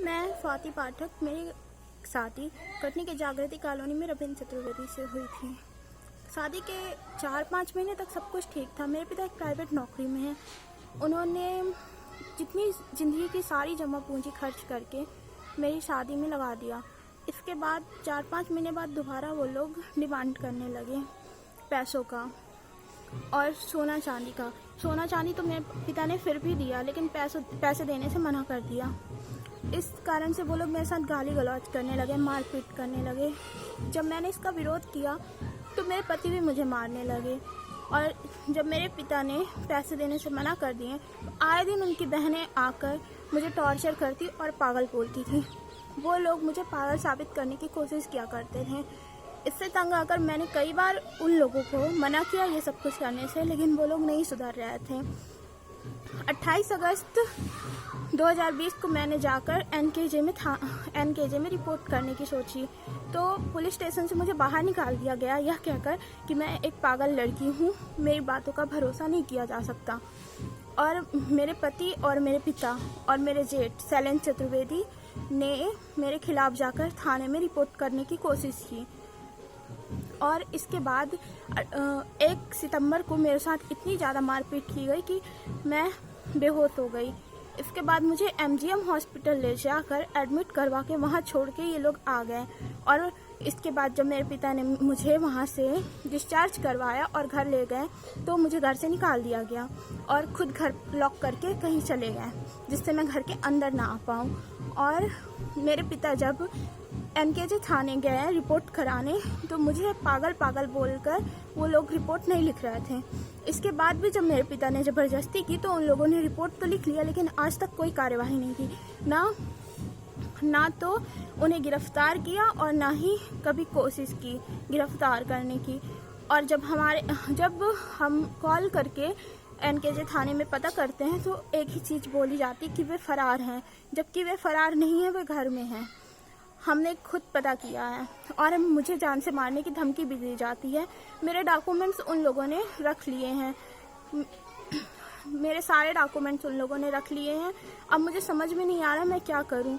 मैं स्वाति पाठक। मेरी शादी कटनी के जागृति कॉलोनी में रविंद्र चतुर्वेदी से हुई थी। शादी के 4-5 महीने तक सब कुछ ठीक था। मेरे पिता एक प्राइवेट नौकरी में हैं। उन्होंने जितनी ज़िंदगी की सारी जमा पूंजी खर्च करके मेरी शादी में लगा दिया। इसके बाद 4-5 महीने बाद दोबारा वो लोग डिमांड करने लगे पैसों का और सोना चांदी का। सोना चांदी तो मेरे पिता ने फिर भी दिया, लेकिन पैसे देने से मना कर दिया। इस कारण से वो लोग मेरे साथ गाली गलौज करने लगे, मारपीट करने लगे। जब मैंने इसका विरोध किया तो मेरे पति भी मुझे मारने लगे, और जब मेरे पिता ने पैसे देने से मना कर दिए तो आए दिन उनकी बहनें आकर मुझे टॉर्चर करती और पागल बोलती थी। वो लोग मुझे पागल साबित करने की कोशिश किया करते थे। इससे तंग आकर मैंने कई बार उन लोगों को मना किया ये सब कुछ करने से, लेकिन वो लोग नहीं सुधर रहे थे। 28 अगस्त 2020 को मैंने जाकर एनकेजे में रिपोर्ट करने की सोची, तो पुलिस स्टेशन से मुझे बाहर निकाल दिया गया, यह कहकर कि मैं एक पागल लड़की हूँ, मेरी बातों का भरोसा नहीं किया जा सकता। और मेरे पति और मेरे पिता और मेरे जेठ शैलेंद्र चतुर्वेदी ने मेरे खिलाफ जाकर थाने में रिपोर्ट करने की कोशिश की। और इसके बाद 1 सितंबर को मेरे साथ इतनी ज़्यादा मारपीट की गई कि मैं बेहोश हो गई। इसके बाद मुझे MGM हॉस्पिटल ले जाकर एडमिट करवा के वहाँ छोड़ के ये लोग आ गए। और इसके बाद जब मेरे पिता ने मुझे वहाँ से डिस्चार्ज करवाया और घर ले गए तो मुझे घर से निकाल दिया गया और खुद घर लॉक करके कहीं चले गए, जिससे मैं घर के अंदर ना आ पाऊँ। और मेरे पिता जब एनकेजे थाने गए रिपोर्ट कराने तो मुझे पागल बोलकर वो लोग रिपोर्ट नहीं लिख रहे थे। इसके बाद भी जब मेरे पिता ने ज़बरदस्ती की तो उन लोगों ने रिपोर्ट तो लिख लिया, लेकिन आज तक कोई कार्यवाही नहीं की। ना तो उन्हें गिरफ्तार किया और ना ही कभी कोशिश की गिरफ्तार करने की। और जब हम कॉल करके एनकेजे थाने में पता करते हैं तो एक ही चीज़ बोली जाती कि वे फरार हैं, जबकि वे फरार नहीं हैं, वे घर में हैं। हमने खुद पता किया है और मुझे जान से मारने की धमकी भी दी जाती है। मेरे डॉक्यूमेंट्स उन लोगों ने रख लिए हैं, मेरे सारे डॉक्यूमेंट्स उन लोगों ने रख लिए हैं। अब मुझे समझ में नहीं आ रहा मैं क्या करूं।